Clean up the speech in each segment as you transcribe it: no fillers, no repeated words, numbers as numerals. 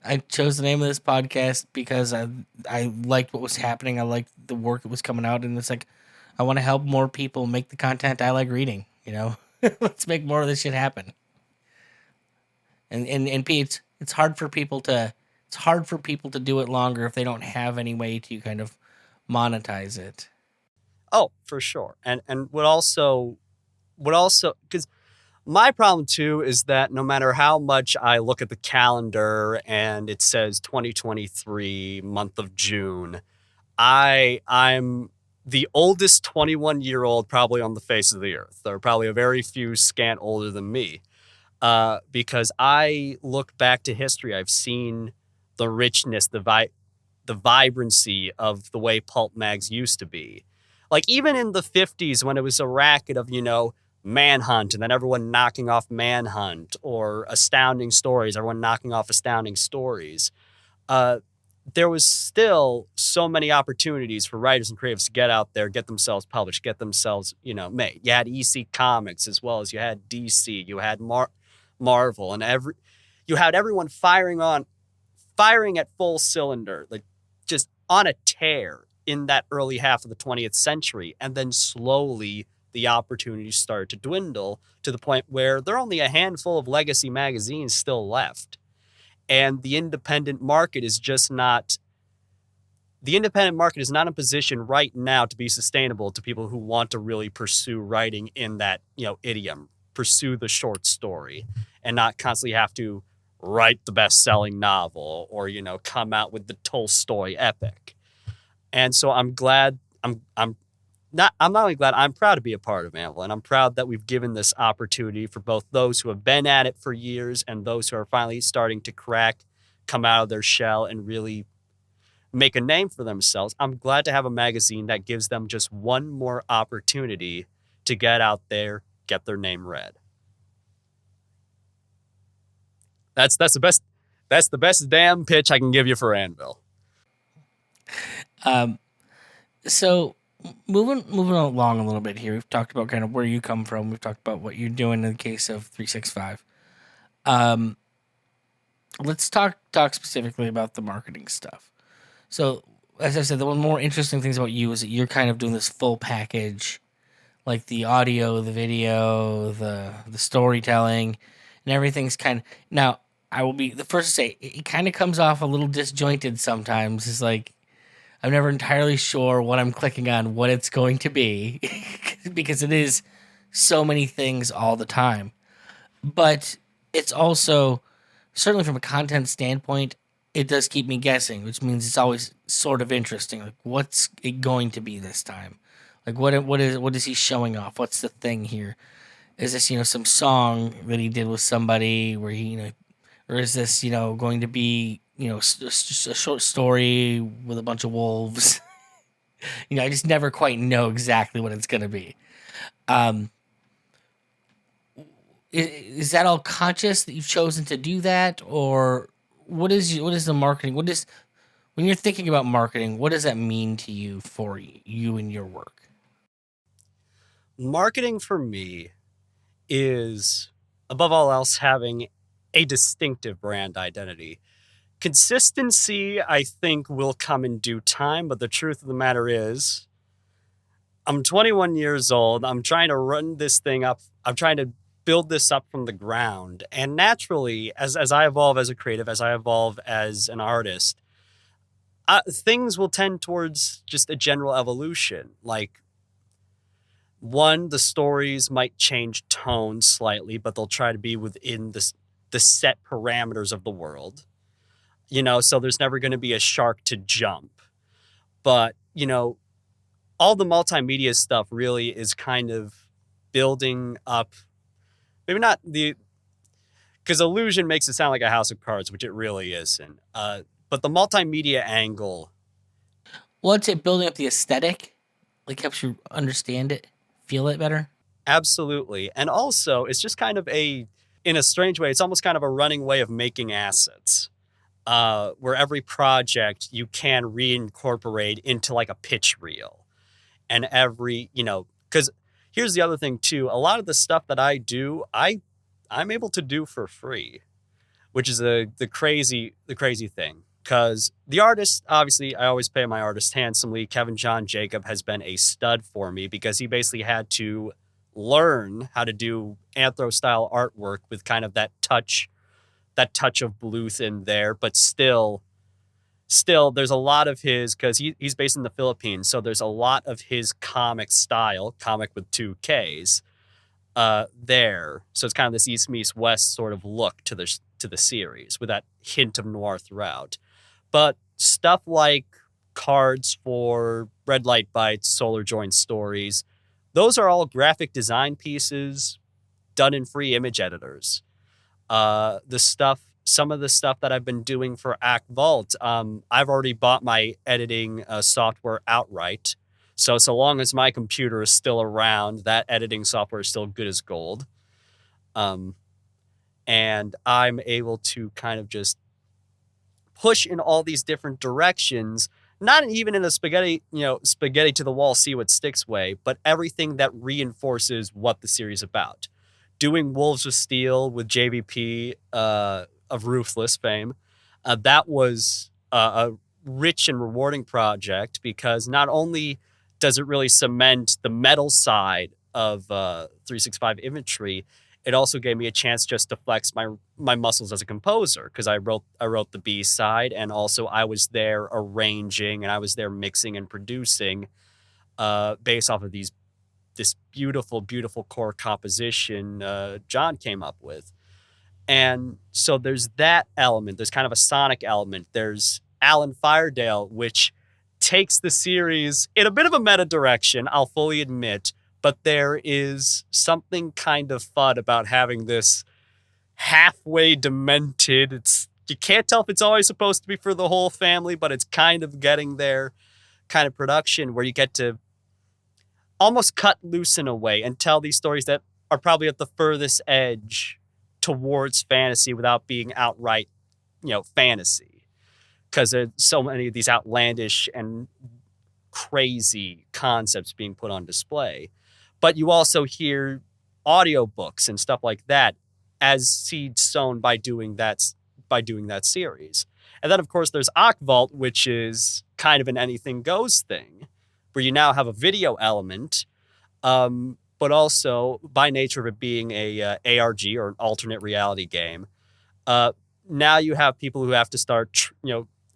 I chose the name of this podcast because I liked what was happening. I liked the work that was coming out, and it's like I want to help more people make the content I like reading. Let's make more of this shit happen. And Pete, it's hard for people to do it longer if they don't have any way to kind of monetize it. Oh, for sure. And what also because my problem too is that no matter how much I look at the calendar and it says 2023 month of June, I'm the oldest 21-year-old probably on the face of the earth. There are probably a very few scant older than me. Because I look back to history, I've seen the richness, the vibrancy of the way pulp mags used to be. Like even in the 50s when it was a racket of, Manhunt and then everyone knocking off Manhunt, or Astounding Stories, everyone knocking off Astounding Stories. Uh, there was still so many opportunities for writers and creatives to get out there, get themselves published, get themselves, made. You had EC Comics as well as you had DC, you had Marvel, and you had everyone firing at full cylinder, like just on a tear in that early half of the 20th century. And then slowly the opportunities started to dwindle to the point where there are only a handful of legacy magazines still left. And the independent market is not in a position right now to be sustainable to people who want to really pursue writing in that, idiom, pursue the short story, and not constantly have to write the best-selling novel or, come out with the Tolstoy epic. And so I'm glad I'm not only glad, I'm proud to be a part of Anvil, and I'm proud that we've given this opportunity for both those who have been at it for years and those who are finally starting to come out of their shell and really make a name for themselves. I'm glad to have a magazine that gives them just one more opportunity to get out there, get their name read. That's the best damn pitch I can give you for Anvil. Um, so moving along a little bit here, we've talked about kind of where you come from. We've talked about what you're doing in the case of 365. Let's talk specifically about the marketing stuff. So, as I said, the one more interesting things about you is that you're kind of doing this full package, like the audio, the video, the storytelling, and everything's kind of now. I will be the first to say it kind of comes off a little disjointed sometimes. It's like I'm never entirely sure what I'm clicking on, what it's going to be, because it is so many things all the time. But it's also, certainly from a content standpoint, it does keep me guessing, which means it's always sort of interesting. Like, what's it going to be this time? Like, what is he showing off? What's the thing here? Is this some song that he did with somebody where he or is this going to be just a short story with a bunch of wolves? I just never quite know exactly what it's going to be. Um, is that all conscious that you've chosen to do that, or what is the marketing? What is when you're thinking about marketing? What does that mean to you for you and your work? Marketing for me is, above all else, having a distinctive brand identity. Consistency, I think, will come in due time, but the truth of the matter is, I'm 21 years old. I'm trying to run this thing up. I'm trying to build this up from the ground. And naturally, as I evolve as a creative, as I evolve as an artist, things will tend towards just a general evolution. Like, one, the stories might change tone slightly, but they'll try to be within the set parameters of the world. So there's never going to be a shark to jump. But, all the multimedia stuff really is kind of building up, maybe not because illusion makes it sound like a house of cards, which it really isn't. But the multimedia angle. Well, it's it building up the aesthetic, like helps you understand it, feel it better. Absolutely. And also, it's just kind of in a strange way, it's almost kind of a running way of making assets. Where every project you can reincorporate into like a pitch reel. And because here's the other thing too, a lot of the stuff that I do, I'm able to do for free, which is the crazy thing. Because the artist, obviously, I always pay my artist handsomely. Kevin John Jacob has been a stud for me because he basically had to learn how to do anthro style artwork with kind of that touch of Bluth in there, but still there's a lot of his, because he's based in the Philippines, so there's a lot of his comic style, comic with two Ks, there. So it's kind of this East meets West sort of look to the series with that hint of noir throughout. But stuff like cards for Red Light Bites, Solar Joint Stories, those are all graphic design pieces done in free image editors. Some of the stuff that I've been doing for Act Vault, I've already bought my editing software outright. So long as my computer is still around, that editing software is still good as gold. And I'm able to kind of just push in all these different directions, not even in a spaghetti to the wall, see what sticks way, but everything that reinforces what the series is about. Doing Wolves of Steel with JVP of Ruthless fame, that was a rich and rewarding project because not only does it really cement the metal side of 365 imagery, it also gave me a chance just to flex my muscles as a composer because I wrote the B side, and also I was there arranging and I was there mixing and producing based off of this beautiful, beautiful core composition John came up with. And so there's that element. There's kind of a sonic element. There's Alan Firedale, which takes the series in a bit of a meta direction, I'll fully admit, but there is something kind of fun about having this halfway demented, you can't tell if it's always supposed to be for the whole family, but it's kind of getting there kind of production where you get to almost cut loose in a way and tell these stories that are probably at the furthest edge towards fantasy without being outright, fantasy. Because there's so many of these outlandish and crazy concepts being put on display. But you also hear audiobooks and stuff like that as seeds sown by doing that series. And then, of course, there's Vault, which is kind of an anything goes thing, where you now have a video element, but also by nature of it being a ARG or an alternate reality game, now you have people who have to start,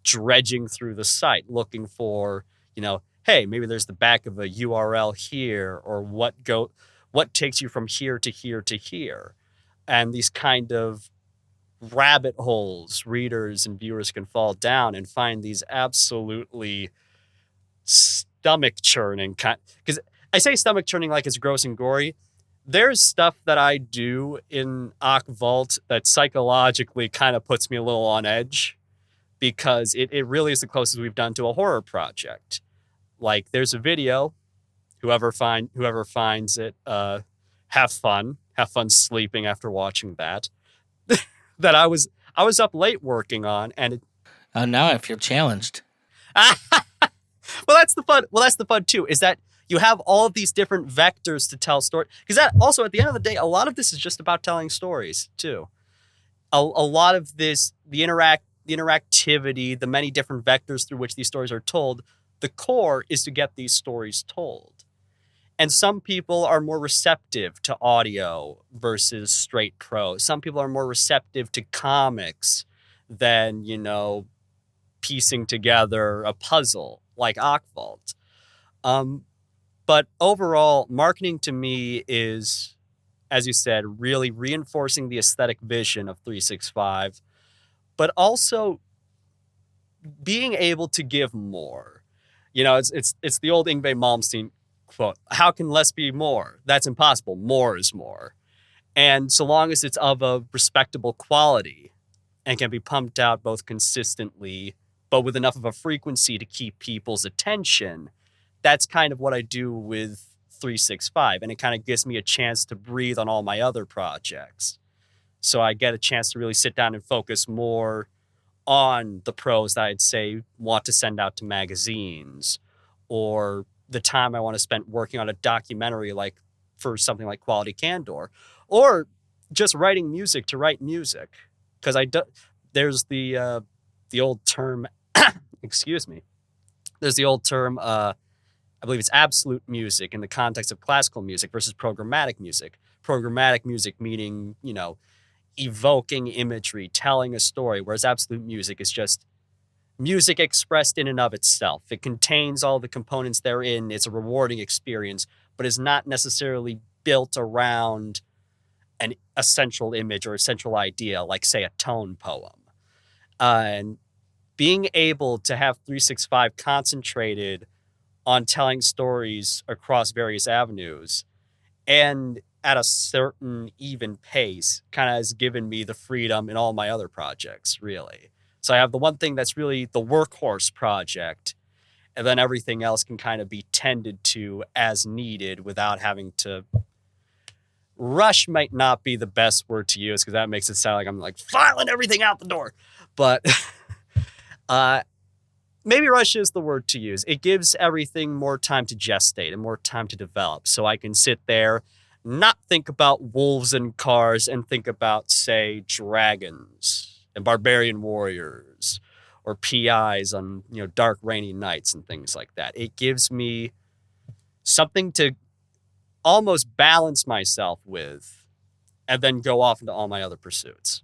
dredging through the site looking for, hey, maybe there's the back of a URL here, or what takes you from here to here to here, and these kind of rabbit holes readers and viewers can fall down and find these absolutely stomach churning because I say stomach churning like it's gross and gory. There's stuff that I do in Vault that psychologically kind of puts me a little on edge because it really is the closest we've done to a horror project. Like there's a video, whoever finds it, have fun sleeping after watching that. That I was up late working on, and now I feel challenged. Well, that's the fun too, is that you have all of these different vectors to tell stories. Because that also, at the end of the day, a lot of this is just about telling stories too. A lot of this, the interactivity, the many different vectors through which these stories are told, the core is to get these stories told. And some people are more receptive to audio versus straight prose. Some people are more receptive to comics than, piecing together a puzzle like Vault. But overall, marketing to me is, as you said, really reinforcing the aesthetic vision of 365, but also being able to give more. It's the old Yngwie Malmsteen quote, how can less be more? That's impossible. More is more. And so long as it's of a respectable quality and can be pumped out both consistently, but with enough of a frequency to keep people's attention, that's kind of what I do with 365. And it kind of gives me a chance to breathe on all my other projects. So I get a chance to really sit down and focus more on the prose that I'd say want to send out to magazines, or the time I want to spend working on a documentary, like for something like Quality Candor, or just writing music to write music. because there's the old term, excuse me, there's the old term, I believe it's absolute music in the context of classical music versus programmatic music. Programmatic music meaning, evoking imagery, telling a story, whereas absolute music is just music expressed in and of itself. It contains all the components therein. It's a rewarding experience, but is not necessarily built around an essential image or a central idea, like, say, a tone poem. And being able to have 365 concentrated on telling stories across various avenues and at a certain even pace kind of has given me the freedom in all my other projects, really. So I have the one thing that's really the workhorse project, and then everything else can kind of be tended to as needed without having to rush. Might not be the best word to use because that makes it sound like I'm like filing everything out the door. But maybe rush is the word to use. It gives everything more time to gestate and more time to develop. So I can sit there, not think about wolves and cars, and think about, say, dragons and barbarian warriors or PIs on, dark, rainy nights and things like that. It gives me something to almost balance myself with and then go off into all my other pursuits.